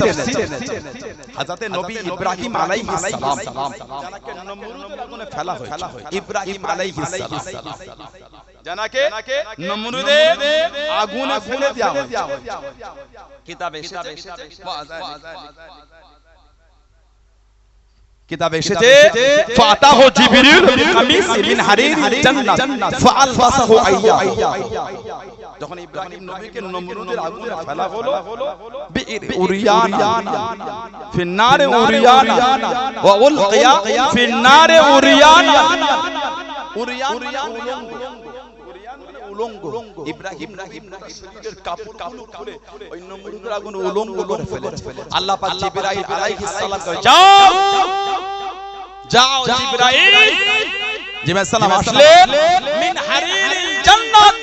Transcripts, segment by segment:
এনেছে হযরত নবী ইব্রাহিম আলাইহিস সালাম যাকে নমরুদের আগুনে ফেলা হয়েছে ইব্রাহিম আলাইহিস সালাম জানাকে নমরুদের আগুনে ফেলে দেওয়া হয়েছে কিতাবে এসেছে কিতাবে এসেছে ফাতাহু জিবরিল বিকামিস মিন হারির জান্নাত ফাআলবাসাহু আইয়া যখন ইব্রাহিম নবীকে নমরুদের আগুনে ফেলা হলো বিইর উরিয়ানা ফিন নারে উরিয়ানা ওয়া উলকিয়া ফিন নারে উরিয়ানা উরিয়ানা উলঙ্গ ইব্রাহিম শরীরের কাপড়গুলো খুলে ওই নমরুদের আগুনে উলঙ্গ করে ফেলেছে আল্লাহ পাক জিবরাইল আলাইহিস সালাম কয় যাও জিবরাইল জিবরাইল সালাম আসলেন মিন হারিরিল জান্নাত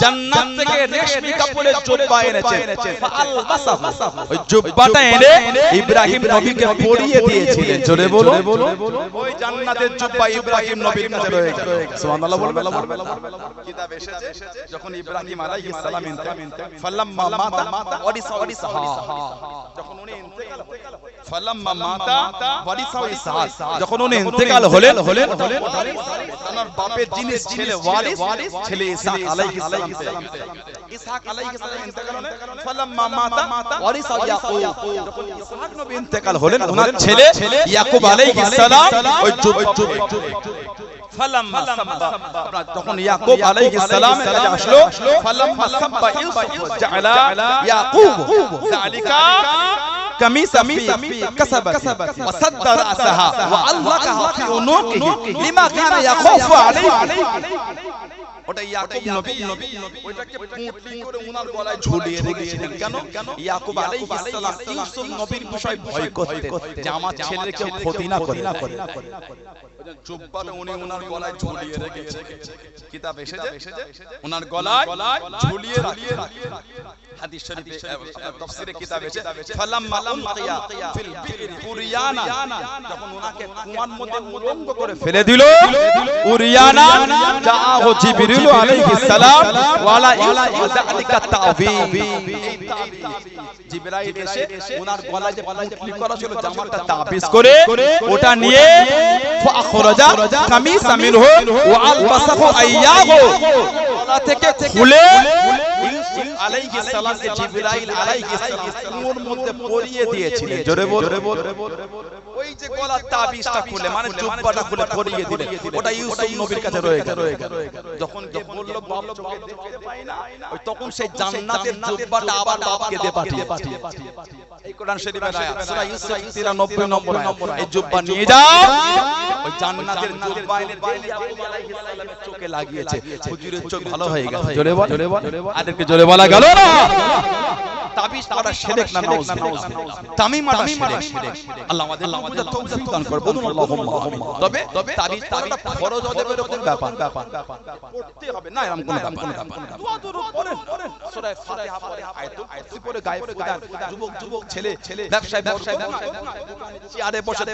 জান্নাত থেকে রেশমি কাপড়ের জুব্বা এনেছেন ফাআলবাসাহু ওই জুব্বাটা এনে ইব্রাহিম নবীকে পরিয়ে দিয়েছিলেন জোরে বলো ওই জান্নাতের জুব্বা ইব্রাহিম নবীর কাছে রয়ে গেল সুবহানাল্লাহ বলবেন কিতাবে এসেছে যখন ইব্রাহিম আলাইহিস সালাম ফালাম্মা মাতা ওয়ারিসা যখন উনি ইন্তেকাল ফালাম্মা মাতা ওয়ারিসা ইসহাক যখন উনি ইন্তেকাল হলেন ওনার বাপের জিনিস ছেলে ওয়ারিস ছেলে ইসহাক আলাইহিস সালাম ইসহাক আলাইহিস সালাম ইন্তেকাল হলেন ফালাম্মা মাতা ওয়ারিসা ইয়াকুব যখন ইসহাক নবী ইন্তেকাল হলেন ওনার ছেলে ইয়াকুব আলাইহিস সালাম ওই ফালাম্মা সাব্বা যখন ইয়াকুব আলাইহিস সালামের কাছে আসলো ফালাম্মা সাব্বা ইউসুফ জাআলা ইয়াকুব যালিকা কামিসা ফি কাসাবাত ওয়াসাদ্দ রাসাহা ওয়াআল্লাকাহা ফি উনুকিহি লিমা কানা ইয়াখাফু আলাইহি ওটা ইয়াকুব নবী ওইটাকে পুঁটলি করে ওনার গলায় ঝুলিয়ে রেখেছিলেন কেন ইয়াকুব আলাইহিস সালাম ইউসুফ নবীর বিষয় ভয় করতেন যে আমার ছেলের কেউ ক্ষতি না করে জুব্বাটা উনি ওনার গলায় ঝুলিয়ে রেখেছে কিতাব এসেছে ওনার গলায় ঝুলিয়ে রাখে হাদিস শরীফে তাফসীরে কিতাব এসেছে ফালাম্মা উলকিয়া ফিল বির উরিয়ানা যখন ওনাকে কুয়ার মধ্যে উলঙ্গ করে ফেলে দিল উরিয়ানা জাআহু জিবরিল আলাইহিস সালাম ওয়ালা যালিকা তা'বীব জিবরাইল এসে ওনার গলায় যে পুঁটলি করা ছিল জামাটা তাবিজ করে ওটা নিয়ে ফাখরাজা কামিসা মিনহু ওয়া আলবাসাহু আইয়াহু গলা থেকে খুলে ইউসুফ আলাইহিস সালামকে জিবরাইল আলাইহিস সালাম ওর মধ্যে পরিয়ে দিয়েছিলেন জোরে বল ওই যে গলার তাবিজটা খুলে মানে জুব্বাটা খুলে পরিয়ে দিলেন ওটা ইউসুফ নবীর কাছে রয়ে গেল যখন কে বলল বাপ চোখে দেখতে পাই না ওই তখন সেই জান্নাতের জুব্বাটা আবার বাপকে দিয়ে পাঠিয়ে এই কোরআন শরীফের আয়াত সূরা ইউসুফ 93 নম্বর এই জুব্বা নিয়ে যাও ওই জান্নাতের জুব্বা এনে ইয়াকুব আলাইহিস সালামের চোখে লাগিয়েছে হুজুরের চোখ ভালো হয়ে গেছে জোরে বল আদেরকে জোরে বলা গেল না তাবিজ করা শিরক না নাউজুবিল্লাহ তামিমা শিরক আল্লাহ আমাদের বুঝার তৌফিক দান করে বলুন আল্লাহুম্মা আমিন তবে তাবিজ করাটা ফরজ ওয়াজিবের উপর ব্যাপার পড়তে হবে না এরকম কোনো ব্যাপার দোয়া দরুদ পড়েন সূরা ফাতিহা পড়ে আয়াতুল কুরসি পড়ে গায়ে ফুদান যুবক ছেলে ব্যবসায় চেয়ারে বসে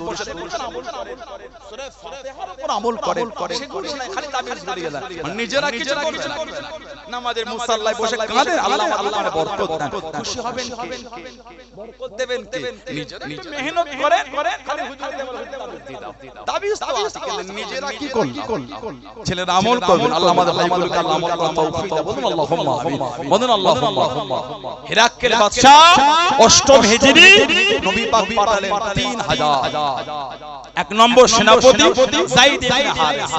সূরা ফাতিহার উপর আমল করে সেগুলো না খালি তাবিজ বলে গেলেন নিজেরা কিছু করছেন নামাজের মুসাল্লায় বসে কাঁদেন আল্লাহ মানে বরকত দেন খুশি হবেন কে বরকত দেবেন কে নিজেরা মেহনত করেন খালি হুজুরদের বলে তাবিজ দিয়ে দাও তাবিজ তো আছে নিজেরা কি করলাম ছেলেরা আমল করবেন আল্লাহ আমাদের ভাইগুলোকে আল্লাহ আমল করার তৌফিক দাও বলুন আল্লাহুম্মা আমিন বলুন আল্লাহুম্মা হিরাক্কেল বাদশা অষ্টম হিজরি নবী পাক পাঠালেন 3000 এক নম্বর সেনাপতি যায়েদ ইবনে হারিস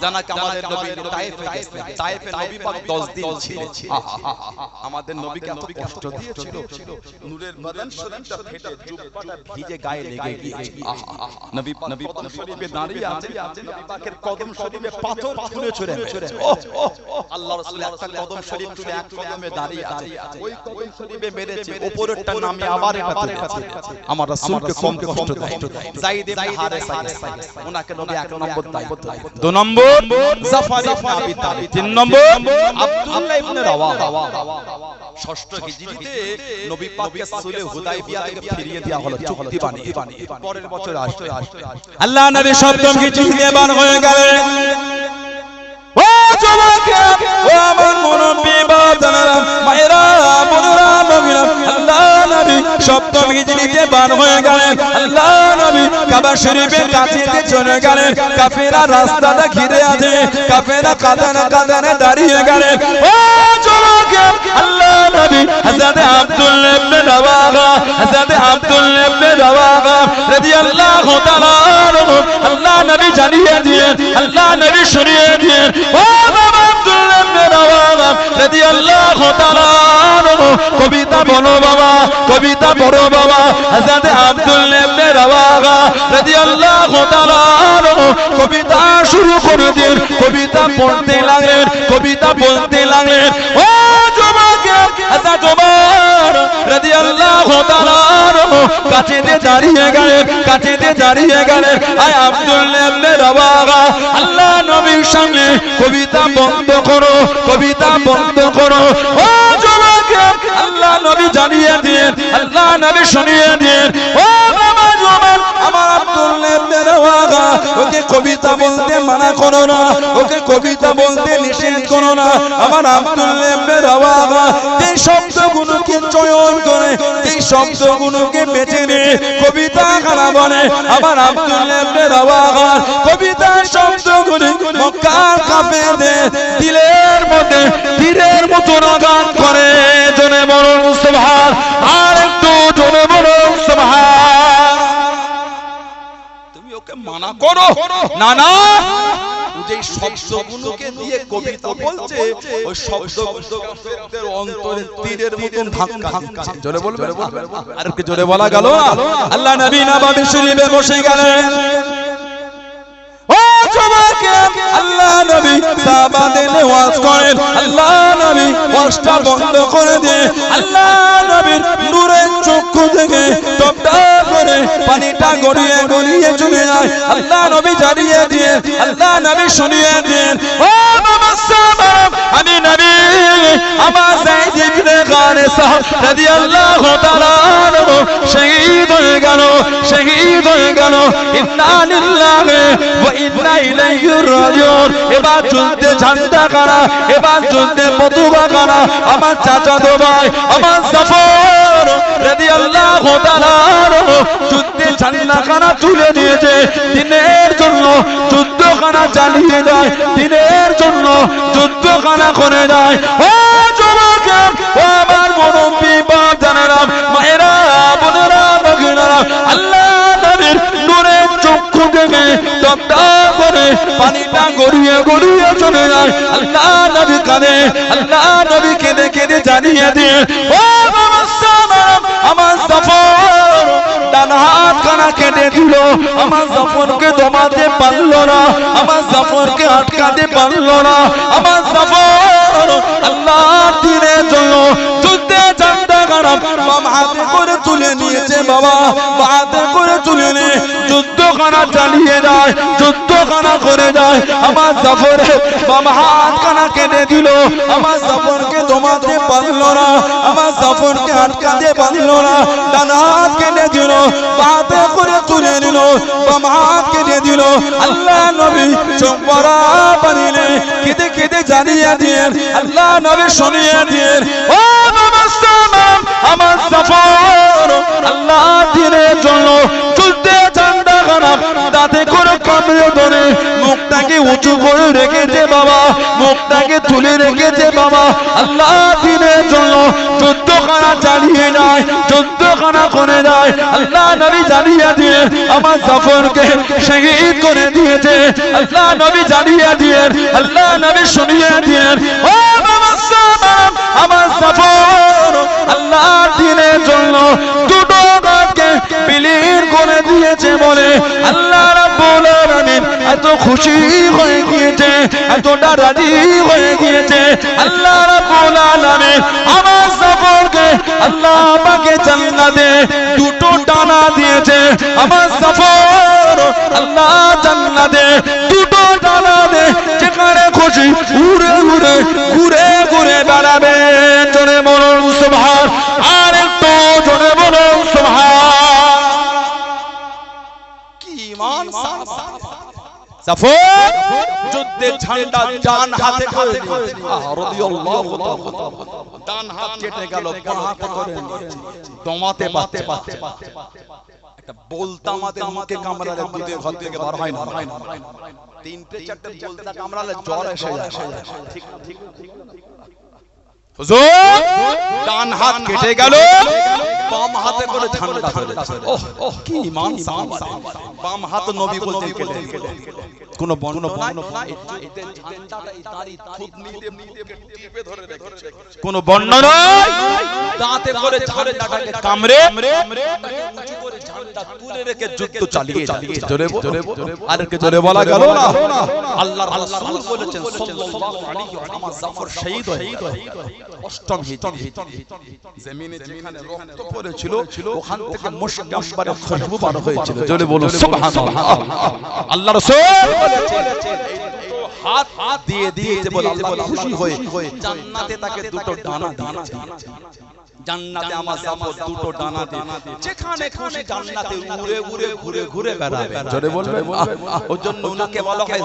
জানাকে আমাদের নবী তায়েফে গেছেন তায়েফে নবী পাক 10 দিন ছিলেন আমাদের নবীকে এত কষ্ট দিয়েছিল নূরের বদন শরীরটা ফেটে জুব্বাটা ভিজে গায়ে লেগে গিয়েছে নবী কদম শরীফে দাঁড়িয়ে আছেন নবী পাকের কদম শরীফে পাথর ছুঁড়ে আল্লাহ রাসূল একটা কদম শরীফ তুলে এক কদমে দাঁড়িয়ে আছে ওই কদম শরীফে মেরেছে উপরেরটা নামে আবার কাছে আমার রাসূলকে কম কষ্ট দেয় যায়েদ ইবনে হারিস ওনাকে নবী এক নম্বর দায়িত্ব 2 নম্বর জাফর ইবনে আবি তালিব 3 নম্বর আব্দুল্লাহ ইবনে রাওয়াহা ষষ্ঠ হিজরিতে নবী পাককে সুলহ হুদায়বিয়া থেকে ফিরিয়ে দেওয়া হলো চুক্তি বানিয়ে পরের বছর আসছে আল্লাহ নবী সপ্তম হিজরিতে বার হয়ে গেলেন ও যুবকেরা ও আমার মুরব্বি বাজানেরা মায়েরা বোনেরা নবীরা আল্লাহ নবী সপ্তম হিজরিতে বার হয়ে গেলেন আল্লাহ নবী কাবা শরীফের কাছে চলে গেলেন কাফেরা রাস্তাটা ঘিরে আছে কাফেরা কাঁদানে দাঁড়িয়ে গেলেন ও যুবক আল্লাহ নবী হযরত আব্দুল্লাহ ইবনে রাওয়াহা হযরত আব্দুল্লাহ ইবনে রাওয়াহা রাদিয়াল্লাহু তাআলা আল্লাহ নবী জানিয়ে দিয়েন আল্লাহ নবী শুনিয়ে দিয়েন ও বাবা আব্দুল্লাহ ইবনে রাওয়াহা রাদিয়াল্লাহু তাআলা কবিতা বলো বাবা কবিতা পড়ো বাবা হযরত আব্দুল্লাহ ইবনে রাওয়াহা রাদিয়াল্লাহু তাআলা কবিতা শুরু করে দিন কবিতা পড়তে লাগলেন কবিতা বলতে লাগলেন ও যুবক হযরত ওমর রাদিয়াল্লাহু তাআলা কাছে দাঁড়িয়ে গেলেন আয় আব্দুল্লাহ ইবনে রাওয়াহা আল্লাহ নবীর সামনে কবিতা বন্ধ করো ও যুবক আল্লাহ নবী জানিয়ে দিন আল্লাহ নবী শুনিয়ে দিন ও বাবা যুবক আমার আব্দুল্লাহ ইবনে রাওয়াহা ওকে কবিতা বলতে মানা করো না ওকে কবিতা বলতে নিষেধ করো না আমার আব্দুল্লাহ ইবনে রাওয়াহা এই শব্দগুলোকে চয়ন করে এই শব্দগুলোকে বেছে নিয়ে কবিতা গানা বলে আমার আব্দুল্লাহ ইবনে রাওয়াহা কবিতা শব্দগুলো মক্কার কাফেরদের দিলের মধ্যে তীরের মতো আঘাত করে জোরে বলুন সুবহান আর একটু জোরে বলুন সুবহান তুমি ওকে মানা করো না না যে শব্দগুলোকে দিয়ে কবিতা বলছে ওই শব্দগুলোর অন্তরে তীরের মতন ধাক্কা জোরে বলবে আর কি জোরে বলা গেল আল্লাহ নবী নববী শরীফে বসে গেলেন ও যুবক আল্লাহ নবী সাহাবাদের ওয়াজ করেন আল্লাহ নবী ওয়াজটা বন্ধ করে দিয়ে আল্লাহ নবীর নূরের চক্ষু থেকে টপটা করে পানিটা গড়িয়ে চলে যায় আল্লাহ নবী জানিয়ে দিয়ে আল্লাহ নবী শুনিয়ে দেন ও বাবা সাহাব আমি নবী আমার যায়েদ ইবনে গানেসা রাদিয়াল্লাহু তাআলা শহীদ হয়ে গেল ইন্না লিল্লাহি ওয়া ইন্না ইলাইহি রাজিউন এবার যুদ্ধে ঝান্ডা কারা এবার যুদ্ধে পতাকা কারা আমার চাচাতো ভাই আমার জাফর রাদিয়াল্লাহু তাআলা যুদ্ধে ঝান্ডা কারা তুলে দিয়েছে দিনের জন্য যুদ্ধখানা চালিয়ে যায় দিনের জন্য যুদ্ধখানা করে যায় ও যুবক ও আমার মুরব্বি বাপ জানেরা মায়েরা বোনেরা ভগিনীরা আল্লাহ নবীর নূরের চক্ষু থেকে টপটা করে পানিটা গড়িয়ে চলে যায় আল্লাহ নবী কাঁদে আল্লাহ নবী কেঁদে জানিয়ে দিয়ে ও বাবা সালাম আমার জাফর ডান হাত কানা কেটে দিল আমার জাফরকে দমাতে পারলো না আমার জাফরকে আটকাতে পারলো না আমার জাফর আল্লাহর দ্বীনের জন্য যুদ্ধে ঝান্ডা কারা বাবা হাতে করে তুলে নিয়েছে বাবা হাতে করে তুলে নিয়ে যুদ্ধখানা চালিয়ে যায় যুদ্ধখানা করে যায় আমার জাফরে বাবা হাত কানা কেটে দিল আমার জাফরকে দমাতে পারলো না আমার জাফরকে আটকাতে পারলো না ডান হাত কেটে দিল হাতে করে তুলে নিল বাবা হাত কেটে দিল আল্লাহ নবী চোখ পড়া পানিলে কেঁদে জানিয়ে দিয়ে আল্লাহ নবী শুনিয়ে দিয়ে ও বাবা সালাম আমার জাফর আল্লাহ দ্বীনের জন্য যুদ্ধে ঝান্ডা কারা তাতে করে কামড়ে ধরে মুখটাকে উঁচু করে রেখেছে বাবা মুখটাকে তুলে রেখেছে বাবা আল্লাহ দ্বীনের জন্য যুদ্ধখানা চালিয়ে যায় যুদ্ধখানা করে যায় আল্লাহ নবী জানিয়ে দিয়ে আমার জাফরকে শহীদ করে দিয়েছে আল্লাহ নবী জানিয়ে দিয়ে আল্লাহ নবী শুনিয়ে দিয়ে ও বাবা সালাম আমার জাফর আল্লাহ দ্বীনের জন্য দুটো গাছকে বিলীন করে দিয়েছে বলে আল্লাহ রাব্বুল আলামিন এত খুশি হয়ে গিয়েছে এতটা রাজি হয়ে গিয়েছে আল্লাহ রাব্বুল আলামিন আমার জাফরকে আল্লাহ আমাকে জান্নাতে দুটো ডানা দিয়েছে আমার জাফর আল্লাহ জান্নাতে দুটো ডানা দে যেখানে খুশি ঘুরে বেড়াবে জোরে বলুন সুবহান আর একটু জোরে বলুন সুবহান কি ঈমান জাফর যুদ্ধ যুদ্ধের ঝান্ডা ডান হাতে করে রাদিয়াল্লাহু তাআলা ডান হাত কেটে গেল বাঁ হাতে করে দমাতে পারতে একটা বলতা আমাদের মুখে কামড়ালে দুধের ঘর থেকে বার হয় না তিনটে চারটে বলতা কামড়ালে জ্বর এসে যায় ঠিক হুজুর ডান হাত কেটে গেল বাম হাতে করে ঝান্ডা ধরেছে ওহ কি ঈমান সাহাবা বাম হাত নবী বলতে কেটে কোন বর্ণনা নাই এতে ঝান্ডাটা এই দাড়ি থুতনিতে টিপে ধরে রেখেছে কোন বর্ণনা নাই দাঁতে করে ঝান্ডাটাকে কামড়ে উঁচু করে ঝান্ডা তুলে রেখে যুদ্ধ চালিয়ে জোরে আর কে জোরে বলা গেল না আল্লাহর রাসূল বলেছেন সাল্লাল্লাহু আলাইহি ওয়াসাল্লাম জাফর শহীদ হয়ে অষ্টম হিজরি জমিনে যেখানে রক্ত পড়েছিল ওখান থেকে মুশক আম্বারে খুশবু বার হয়েছিল জোরে বলুন সুবহানাল্লাহ আল্লাহর রাসূল বলেছেন এই দুটো হাত দিয়ে বলে আল্লাহ খুশি হয়ে জান্নাতে তাকে দুটো ডানা দিয়েছে জান্নাতে আমার জাফর দুটো ডানা দিয়ে যেখানে খুশি জান্নাতে উড়ে ঘুরে বেড়াবে জোরে বলবেন ওর জন্য উনাকে বলা হয়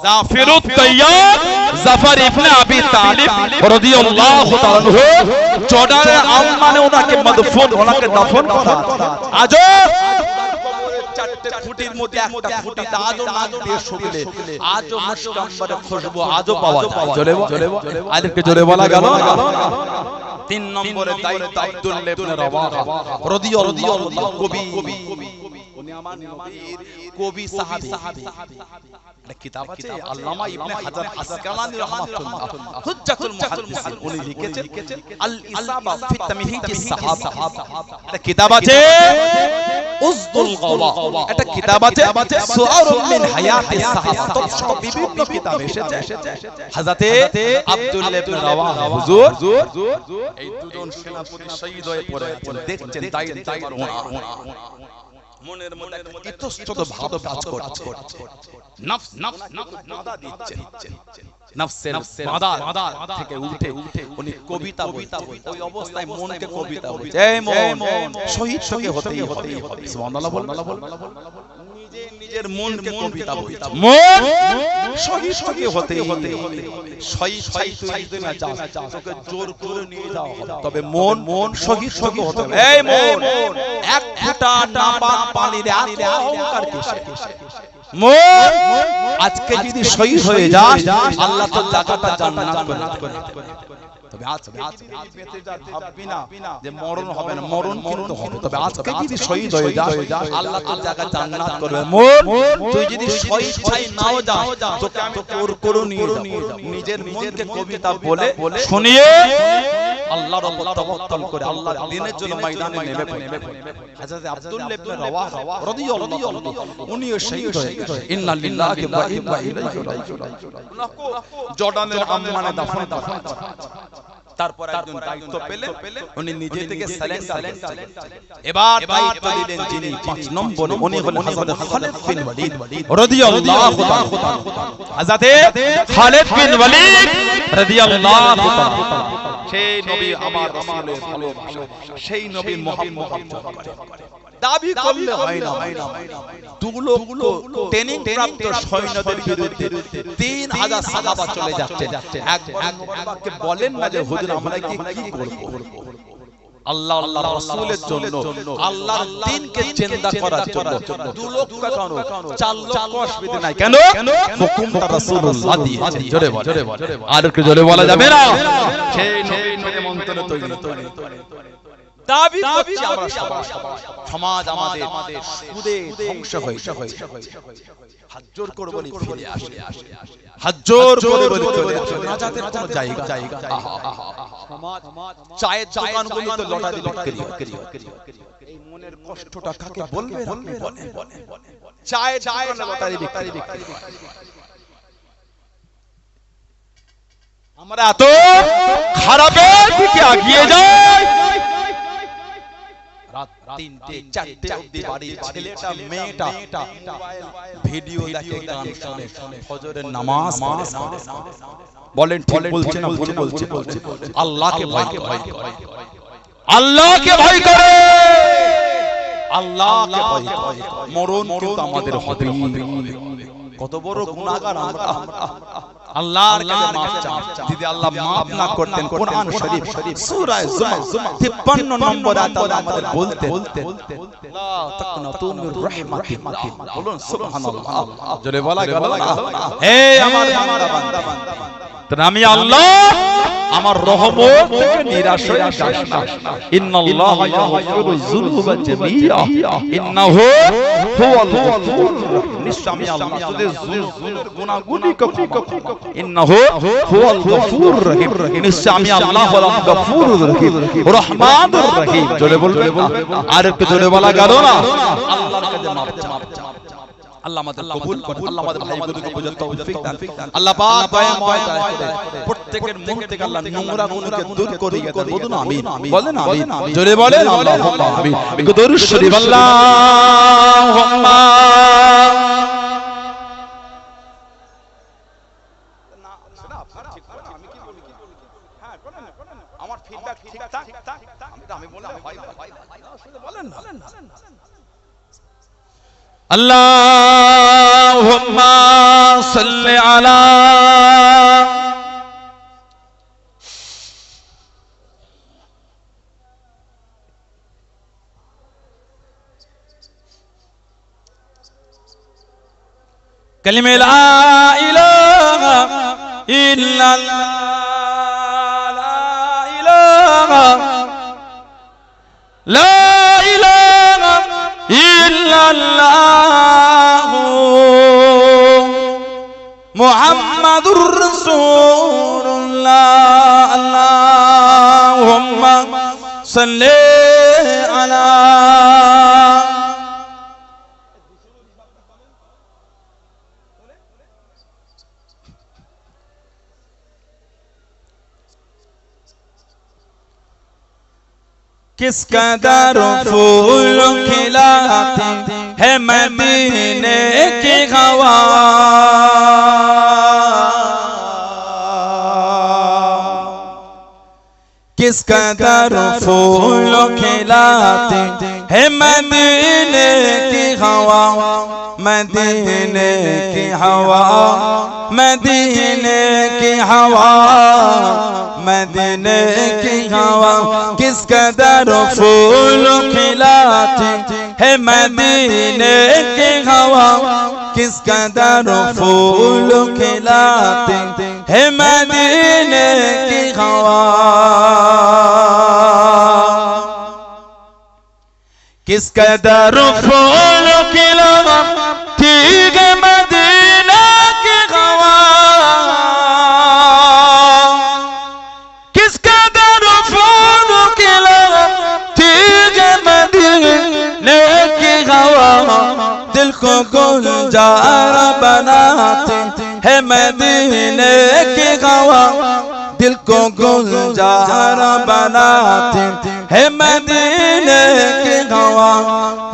জাফরুত তাইয়ার জাফর ইবনে আবি তালিব রাদিয়াল্লাহু তাআলা আনহু জর্ডানের আম্মানে ওনাকে মদফুন ওনাকে দাফন করা আজও চারটে খুঁটির মধ্যে একটা খুঁটিতে আজও নাক দিয়ে শুকলে আজও মুশক আম্বারে খুশবু আজও পাওয়া যায় জোরে আদেরকে জোরে বলা গেল তিন নম্বরে দায়িত্ব আব্দুল্লাহ ইবনে রাওয়াহা রাদিয়াল্লাহু কবি উনি আমার নবীর কবি সাহাবী একটা কিতাব আছে আল্লামা ইবনে হাজার আসকালানি রাহমাতুল্লাহ হুজ্জাতুল মুহাদ্দিসিন উনি লিখেছেন আল ইসাবা ফি তামহিদিস সাহাবা একটা কিতাব আছে উজদুল গাওয়া একটা কিতাব আছে সুআরুম মিন হায়াতিস সাহাবা তো বিভিন্ন কিতাব এসেছে হযরতে আব্দুল্লাহ ইবনে রাওয়াহা হুজুর এই দুজন সেনাপতি শহীদ হয়ে পড়ে আছেন দেখছেন দায়িত্ব মনের মধ্যে একটা ইতস্তত ভাব কাজ করছে নফস বাধা দিচ্ছে নফসের বাধা থেকে উঠে উনি কবিতা বলতেন ওই অবস্থায় মনকে কবিতা বলছে এই মন শহীদ হতেই হবে সুবহানাল্লাহ বল নিজের মনকে কবিতা বলছে মন শহীদ হতেই হবে শহীদ তুই না যা তোকে জোর করে নিয়ে যাও তবে মন শহীদ হতে হবে এই মন এক ফোঁটা নাপাক পানির এত অহংকার কিসে মন আজকে যদি শহীদ হয়ে যাস আল্লাহ তো জায়গাটা জান্নাত করে তবে আজকে বেঁচে যা ভাববি না যে মরণ হবে না মরণ কিন্তু হবে তবে আজকে যদি শহীদ হয়ে যাস আল্লাহ তো জায়গা জান্নাত করবে মন তুই যদি শহীদ চাই নাও যাস তোকে আমি জোর করে নিয়ে যাব নিজের মনকে কবিতা বলে শুনিয়ে আল্লাহর উপর তাওয়াক্কুল করে আল্লাহর দ্বীনের জন্য ময়দানে নেমে হযরত আব্দুল্লাহ ইবনে রাওয়াহা রাদিয়াল্লাহু আনহু উনিও শহীদ হয়ে গেছেন ইন্না লিল্লাহি ওয়া ইন্না ইলাইহি রাজিউন জর্ডানের আম্মানে দাফন তারপর একজন দায়িত্ব পেলেন উনি নিজে থেকে সালেন্ডার এবার দায়িত্ব দিলেন যিনি 5 নম্বরে উনি হলেন হযরত খালিদ বিন ওয়ালিদ রাদিয়াল্লাহু তাআলা হযরত খালিদ বিন ওয়ালিদ রাদিয়াল্লাহু তাআলা সেই নবী আমার রাসূলের ভালোবাসা সেই নবী মুহাম্মদ দাবি করলে হয় না 2 লক্ষ ট্রেনিং প্রাপ্ত সৈন্যদের বিরুদ্ধে 3000 সাহাবা চলে যাচ্ছে একবারকে বলেন না যে হুজুর আমরা কি করব আল্লাহ রাসূলের জন্য আল্লাহর দ্বীনকে জিন্দা করার জন্য 2 লক্ষ কেন 4 লক্ষ অসুবিধা নাই কেন হুকুমটা রাসূলুল্লাহ দিয়েছেন জোরে বল আর একটু জোরে বলা যাবে না সেই নবীর মন্ত্র তৈরি দাবি করছি আমরা সমাজ আমাদের সুদে ধ্বংস হয়েছে হাত জোর করে বলি ফিরে আসে হাত জোর করে বলি চলে আসে নাজাতের কোনো জায়গা সমাজ চায়ের দোকানগুলোতে লটারি বিক্রি এই মনের কষ্টটা কাকে বলবে আপনি বলেন চায়ের দোকানে লটারি বিক্রি আমরা এত খারাপের দিকে এগিয়ে যাই রাত 3টে 4টে অবধি বাড়ির ছেলেটা মেয়েটা ভিডিও দেখে গান শুনে ফজরের নামাজ পড়ে বলেন ঠিক বলছে না ভুল বলছে আল্লাহকে ভয় করে আল্লাহকে ভয় করে আল্লাহকে ভয় করে মরণ কিন্তু আমাদের হবে কত বড় গুনাহগার আমরা আল্লাহর কাছে মাফ চান যদি আল্লাহ মাফ না করতেন কোরআন শরীফ সূরা জুমার 53 নম্বর আয়াত আমাদের বলতে লা তাকনাতু মির রাহমাতিল্লাহ বলুন সুবহানাল্লাহ জোরে বলা গেল না হে আমার বান্দা তাই আমি আল্লাহ আমার রহমত থেকে নিরাশ হয়ে যাস না ইন্নাল্লাহা ইয়াগফিরু যুনুবা জামিআ ইন্নাহু হুয়াল গফুর নিশ্চয় আমি আল্লাহ তোদের যুনুবের গুনাহগুলি ইন্নাহু হুয়াল গফুর রহিম নিশ্চয় আমি আল্লাহ হলাম গফুরুর রহিম রহমানুর রহিম জোরে বলবে আর একটু জোরে বলা গেল না আল্লাহর কাছে মাফ চাও আল্লাহ আমাদের কবুল করুন আল্লাহ আমাদের ভাইগুলোকে বুঝার তৌফিক দান আল্লাহ পাক দয়াময় করে প্রত্যেকের মন থেকে আল্লাহ নোংরা গুনাহকে দূর করে দেন বলুন আমিন বলেন আমিন জোরে বলেন আল্লাহুম্মা আমিন একটু দরুদ শরীফ আল্লাহুম্মা না সেটা আপনারা ঠিক করেন আমি কি বলি হ্যাঁ করেন আমার ফিডব্যাক ঠিকঠাক আমি বললে হয় বলেন না আল্লাহুম্মা সাল্লি আলা কালিমা লা ইলাহা ইল্লাল্লাহ লা ইলাহা ইল্লাল্লাহ মুহাম্মাদুর রাসূলুল্লাহ আল্লাহুম্মা সাল্লি আলা किस कदर फूल खिलाते हैं मदीने की हवा किस कदर फूल खिलाते हैं मदीने की हवा मदीने की हवा मदीने की हवा मदीने की हवा किस कदर फूल खिलाते है मदीने की हवा किस कदर फूल खिलाते है मदीने की हवा किस कदर फूल खिलाते है मदीने की हवा दिल को गुलजार बनाते है मदीने की हवा दिल को गुलजार बनाते है मदीने की हवा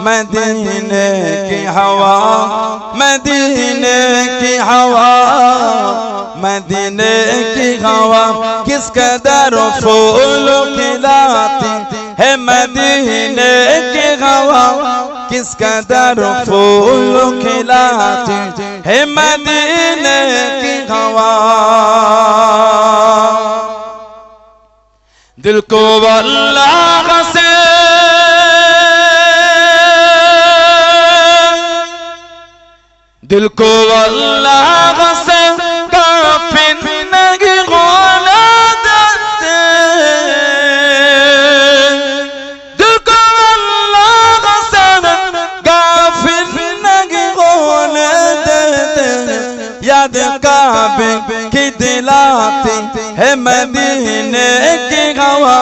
मदीने की हवा मदीने की हवा मदीने की हवा किस कदर फूल खिलाती है मदीने की हवा किस कदर फूल खिलाती है मदीने की हवा दिल को अल्लाह से दिल को अल्लाह से काफी नहीं होने देते दिल को अल्लाह से काफी नहीं होने देते याद काबे की दिलाती है मदीने की हवा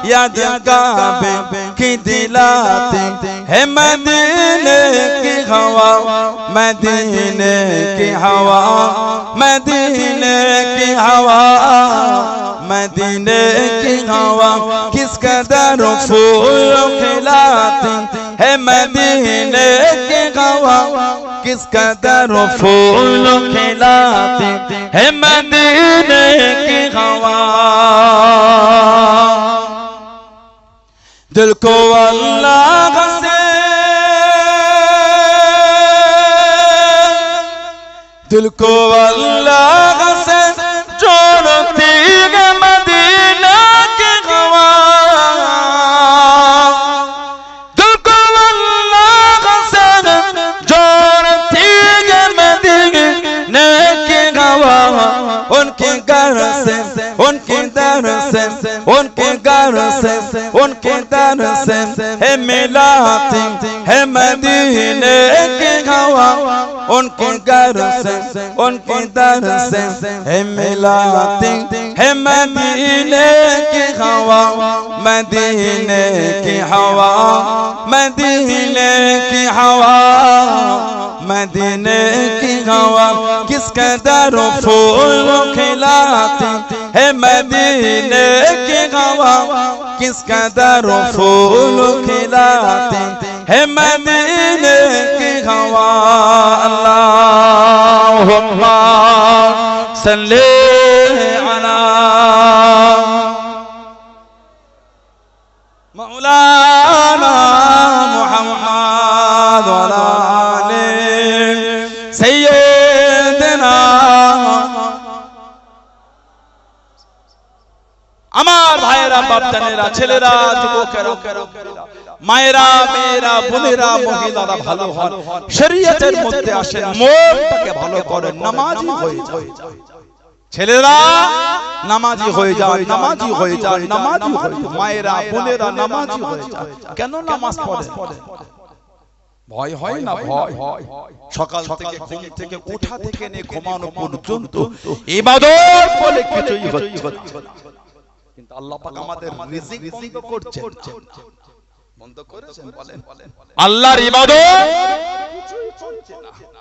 याद काबे की दिलाती है मदीने की हवा मदीने की हवा मदीने की हवा मदीने की हवा किस कदर फूल खिलाती है मदीने की हवा किस कदर फूल खिलाती है मदीने की हवा दिल को अल्लाह से दिल को अल्लाह से जोड़ती है मदीना की हवा, दिल को अल्लाह से जोड़ती है मदीना की हवा, उनके घर से उनके दर से उनके घर से उनके दर से है मिलाती है मदीने की हवा, उनके घर से उनके दर से है मिलाती है मदीने की हवा, मदीने की हवा, मदीने की हवा, मदीने की हवा किस कदर फूल खिलाती है मदीने की हवा, किस कदर फूल खिलाती है मदीने की हवा। अल्लाहुम्मा सल्ली अला मौलाना मुहम्मद व अला आले सय्यदना। আমার ভাইরা বাপজানেরা ছেলেরা যুবকেরা মায়েরা মেয়েরা বোনেরা মহিলারা ভালো হন, শরীয়তের মধ্যে আসেন, মনটাকে ভালো করেন, নামাজি হয়ে যান। ছেলেরা নামাজি হয়ে যান, নামাজি হয়ে যান, নামাজি হয়ে যান। মায়েরা বোনেরা নামাজি হয়ে যান। কেন নামাজ পড়েন? ভয় হয় না? ভয় সকাল থেকে ঘুম থেকে ওঠা থেকে নিয়ে ঘুমানো পর্যন্ত ইবাদত বলে কিছুই হচ্ছে না, কিন্তু আল্লাহ পাক আমাদের রিজিক বন্ধ করছেন। বন্ধ করেছেন বলেন? আল্লাহর ইবাদত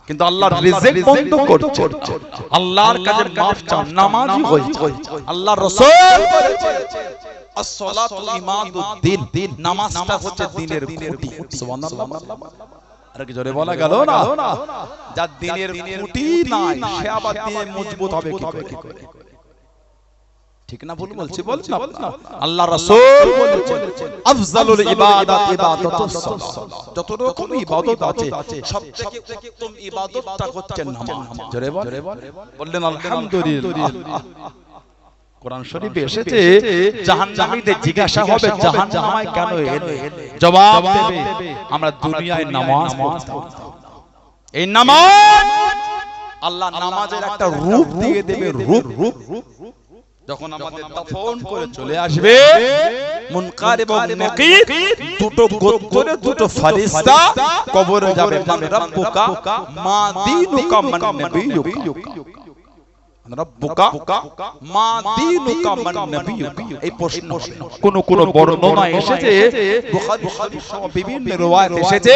কিন্তু আল্লাহর রিজিক বন্ধ করছেন। আল্লাহর কাছে মাফ চান, নামাজি হয়ে যান। আল্লাহর রাসূল বলেছেন as-salatu imaduddin, নামাজটা হচ্ছে দ্বীনের খুঁটি। সুবহানাল্লাহ। আর কি জোরে বলা গেল না? যার দ্বীনের খুঁটি নাই সে আবার দিয়ে মজবুত হবে কি করে? ঠিক না ভুল বলছি? বলছি আল্লাহ রাসূল বলেছেন আফজালুল ইবাদাত ইবাদাতুস সালাত, যত রকম ইবাদত আছে সবথেকে উত্তম ইবাদতটা হচ্ছে নামাজ। জোরে বললেন আলহামদুলিল্লাহ। কোরআন শরীফে এসেছে জাহান্নামীদের জিজ্ঞাসা হবে জাহান্নামে কেন এলে, জবাব দেবে আমরা দুনিয়ায় নামাজ পড়তাম। এই নামাজ আল্লাহ নামাজের একটা রূপ দিয়ে দেবে, রূপ। যখন আমাদের দাফন করে চলে আসবে মুনকার এবং নাকির দুটো গোত্রে দুটো ফেরেশতা কবরে যাবে। মান রাব্বুকা মা দীনুকা মান নবিয়ুকা, রাব্বুকা মা দীনুকা মান নবিয়ুকা। এই প্রশ্ন কোন বর্ণনা এসেছে, বুখারী শরীফ সহ বিভিন্ন riwayat এসেছে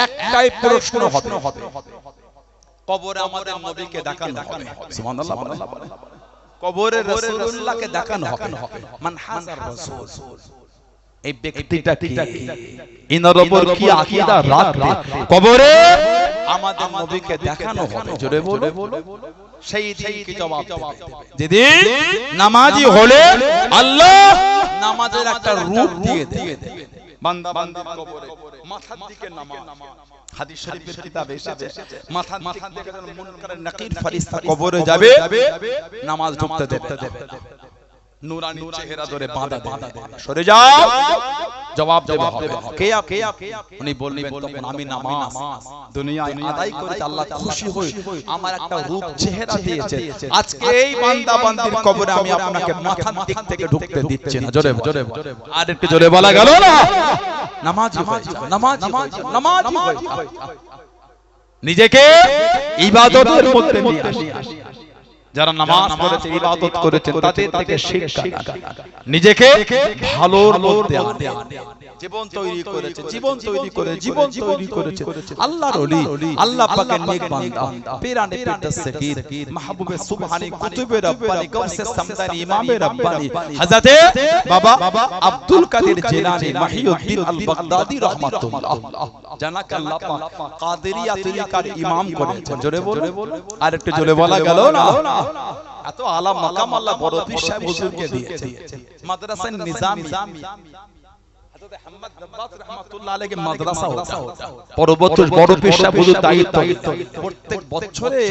একটাই প্রশ্ন হবে, কবরে আমাদের নবীকে দেখানো হবে। সুবহানাল্লাহ। কবরে রাসূলুল্লাহকে দেখানো হবে। মান হাজার রাসূল, এই ব্যক্তিটা কি, ইনার উপর কি আকীদা রাখবে? কবরে আমাদের নবীকে দেখানো হবে। জোরে বলো। সেই দিন কি জবাব দেবে? যেদিন নামাজি হলে আল্লাহ নামাজের একটা রূপ দিয়ে দেবে। বান্দা বান্দির কবরে মাথার দিকে নামাজ, হাদিস শরীফের কিতাবে এসেছে মাথার দিকে যখন মুনকার নাকির ফেরেশতা কবরে যাবে নামাজ ঢুকতে দেবে, নূরানি চেহারা ধরে বাঁধা দেবে, সরে যাও, জবাব দেওয়া হবে। কে উনি বলবেন তখন আমি নামাজ দুনিয়ায় আদায় করে আল্লাহ খুশি হই, আমার একটা রূপ চেহারা দিয়েছে, আজকে এই বান্দা বান্দির কবরে আমি আপনাকে মাথার দিক থেকে ঢুকতে দিচ্ছি না। জোরে আর একটু জোরে বলা গেল না? নামাজি হয়ে যাও, নামাজি হয়ে যাও। নিজেকে ইবাদতের মধ্যে নিয়ে আসি। যারা নামাজ পড়েছে ইবাদত করেছে তাদের থেকে শিক্ষা, নিজেকে ভালোর মধ্যে আনে, জীবন তৈরি করেছে আল্লাহর ওলি, আল্লাহ পাকের নেক বান্দা, পিরানে পিরদাস সগীর, মাহবুবে সুবহানী, কুতুবে রব্বানী, গাউসে সামদানি, ইমামে রব্বানী, হযরতে বাবা আব্দুল কাদের জিলানী মাহিউদ্দিন আল বাগদাদি রাহমাতুল্লাহ জানাকে আল্লাহ পাক কাদেরিয়া তরিকার ইমাম করেছেন। জোরে বলো, আর একটু জোরে বলা গেল না? এত আলা মাকাম আল্লাহ বড় পীর সাহেব হুজুরকে দিয়েছে। মাদ্রাসা নিজামি হযরত আহমদ দাব্বাস রহমাতুল্লাহ আলাইহি মাদ্রাসা হতা পরবর্তী বড় পেশা বুঝু দায়িত্ব প্রত্যেক বছরে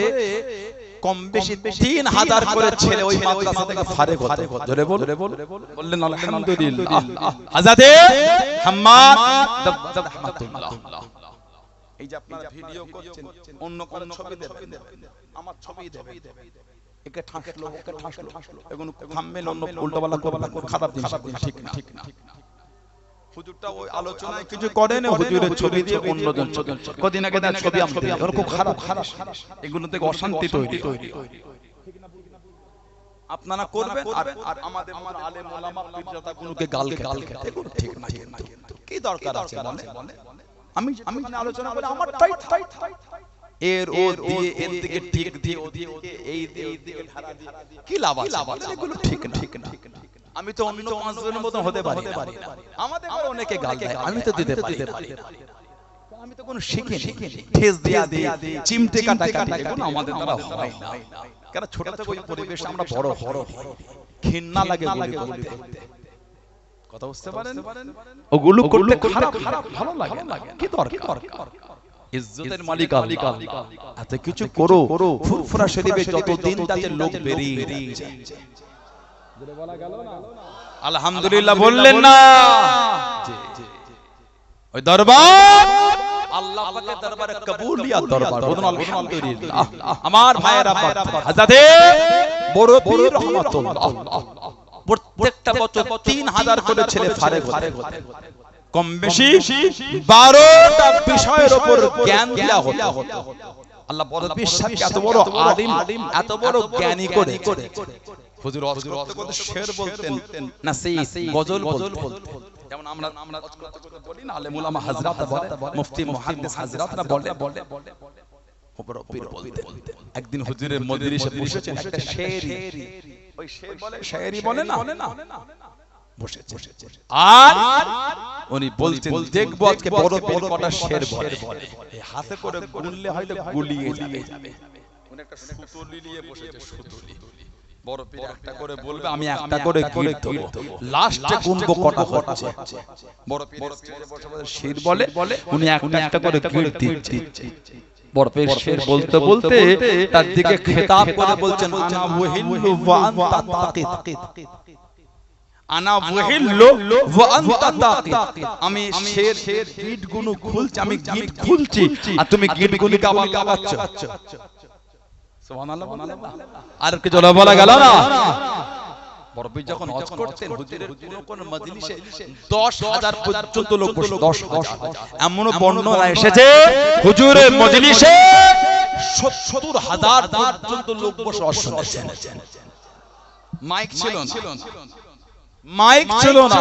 কম বেশি 3000 করে ছেলে ওই মাদ্রাসা থেকে ফারেগ হতো জোরে বললেন আলহামদুলিল্লাহ আজাদে হাম্মাদ রহমাতুল্লাহ এই যে আপনারা ভিডিও করছেন অন্য কোন ছবি দেবেন আমার ছবি দেবেন একে ঠাসলো ওকে ঠাসলো এগুলো থামবেন অন্য উল্টোপাল্টা করবেন খারাপ জিনিস ঠিক না হুজুরটা ওই আলোচনায় কিছু করেন হুজুরের ছবি দিয়ে অন্যজন ছবি কদিন আগে তার ছবি আমি দিই ওর খুব খারাপ এগুলো থেকে অশান্তি তৈরি আপনারা করবেন আর আমাদের আলেম ওলামা পীরজাদাগুলোকে গাল খেতে ঠিক না কি দরকার আছে বলে আমি আলোচনা করে আমার এর ও দিয়ে এর দিকে ঠিক দিয়ে ও দিয়ে এই দিকে ধারা দিয়ে কি লাভ আছে এগুলো ঠিক না আমি তো অন্য পাঁচজনের মত হতে পারি না আমাদের ঘরে অনেকে গাল দেয় আমি তো দিতে পারি আমি তো কোনো শিখিনি ঠেস দিয়া চিমটে কাটা এগুলো আমাদের দ্বারা হয় না কারণ ছোট থেকে ওই পরিবেশে আমরা বড় ঘৃণা লাগে বলতে কথা বুঝতে পারেন ওগুলো করলে খারাপ ভালো লাগে কি দরকার ইজ্জতের মালিক আল্লাহ এত কিছু করো ফুরফুরা শরীফে যত দিন যাচ্ছে লোক বেরিয়ে যায় জোরে বলা গেল না আলহামদুলিল্লাহ বললেন না ওই দরবার আল্লাহ পাকের দরবারে কবুলিয়াত দরবার বলুন আলহামদুলিল্লাহ আমার ভাইয়েরা হযরতে বড় পীর রহমাতুল্লাহ প্রত্যেকটা বছর 3000 করে ছেলে ফারেগ হতে কম বেশি 12টা বিষয়ের উপর জ্ঞান দেয়া হতো আল্লাহ বড় পীর সাহেব এত বড় আলিম এত বড় জ্ঞানী করে হুজুর ওয়াজ করতে শের বলতেন নাসিহত গজল বলতেন যেমন আমরা বলি না আলেম উলামা হযরত বলে মুফতি মুহাদ্দিস হযরতরা বলে বড় পীর বলতেন একদিন হুজুরের মজলিসে বসেছেন একটা শেরি ওই শের বলে শায়েরি বলে না বসেছে আর উনি বলছেন দেখবো আজকে বড় পীর কটা শের বলে এই হাতে করে গুনলে হয়তো গুলিয়ে যাবে উনি একটা সুতলি নিয়ে বসেছে সুতলি বড় পীর একটা করে বলবে আমি একটা করে গিট দেব লাস্টে গুনবো কটা হচ্ছে বড় পীর বসে শের বলে উনি একটা করে গিট দিচ্ছে বড় পীর শের বলতে বলতে তার দিকে খেতাব করে বলছেন আনা ওয়াহিল্লু ওয়া আনতা তাকিত আনা ওয়াহিল্লু ওয়া আনতা তাকিত আমি শের গিট গুলো খুলছি আমি গিট খুলছি আর তুমি গিট গুলি কাবাচ্ছ সুবহানাল্লাহ আর কি জোরে বলা গেল না বড় পীর যখন ওয়াজ করতেন হুজুরের কোন মজলিসে 10000 পর্যন্ত লোক বসে 10000 এমন বর্ণনা এসেছে হুজুরের মজলিসে 70000 পর্যন্ত লোক বসে ওয়াজ শুনছেন মাইক ছিল না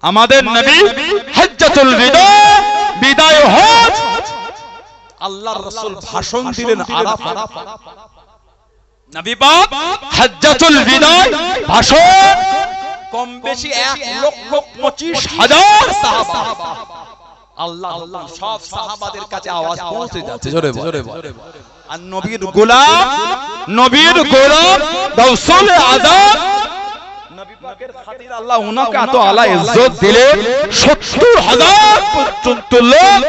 আমাদের নবী হজ্জাতুল বিদায় হজ আল্লাহর রাসূল ভাষণ দিলেন আরাফাত নবী পাক হজ্জাতুল বিদায় ভাষণ কম বেশি 1,25,000 সাহাবা আল্লাহ সব সাহাবাদের কাছে আওয়াজ পৌঁছে যাচ্ছে জোরে বলে আর নবীর গোলাম রাসূল আযম নবী পাকের খাতির আল্লাহ উনাকে এত আলা ইজ্জত দিলেন 70000 পর্যন্ত লোক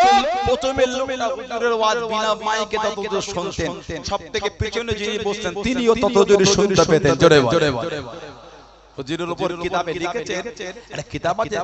প্রথমে লোকটা হুজুরের ওয়াজ বিনা মাইকে তত শুনতেন সবথেকে পিছনে যিনি বসতেন তিনিও তত জোরে শুনতে পেতেন জোরে বলে হুজুরের উপর কিতাবে লিখেছেন একটা কিতাব আছে